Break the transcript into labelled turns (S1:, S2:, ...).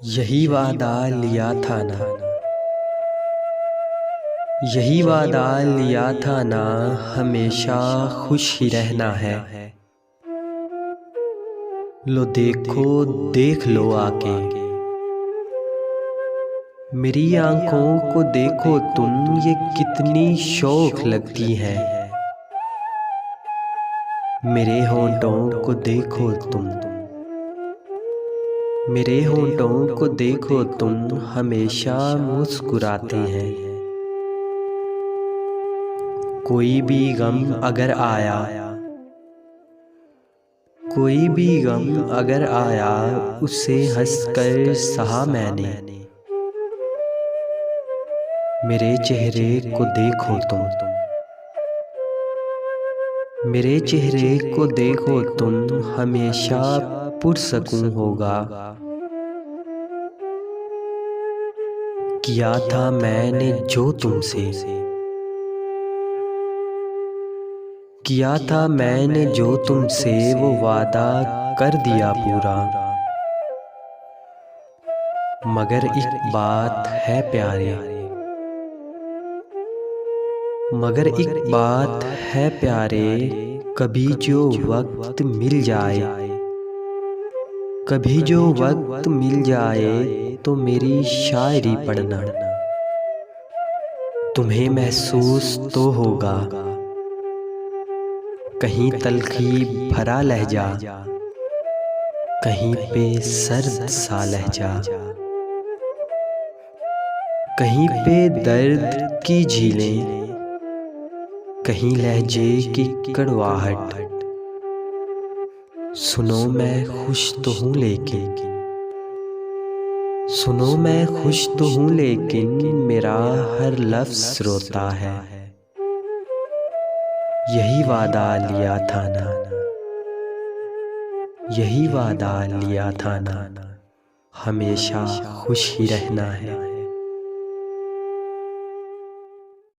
S1: यही वादा लिया था ना, यही वादा लिया था ना, हमेशा खुश ही रहना है। लो देखो, देख लो आके, मेरी आंखों को देखो तुम, ये कितनी शौक लगती है। मेरे होंठों को देखो तुम, मेरे होंठों को देखो तुम, हमेशा मुस्कुराते हैं। कोई भी गम अगर आया, कोई भी गम अगर आया, उसे हंसकर सहा मैंने। मेरे चेहरे को देखो तुम, मेरे चेहरे को देखो तुम, हमेशा पुरसकून होगा। किया था मैंने जो तुमसे, किया था मैंने जो तुमसे, वो वादा कर दिया पूरा। मगर एक बात है प्यारे, मगर एक बात है प्यारे, कभी जो वक्त मिल जाए, कभी जो वक्त मिल जाए, तो मेरी शायरी पढ़ना। तुम्हें महसूस तो होगा कहीं तलखी भरा लहजा, कहीं पे सर्द सा लहजा, कहीं पे दर्द की झीलें, कहीं लहजे की कड़वाहट। सुनो मैं खुश तो हूँ लेकिन, सुनो मैं खुश तो हूँ लेकिन, मेरा हर लफ्ज़ रोता है। यही वादा लिया था ना, यही वादा लिया था ना, हमेशा खुश ही रहना है।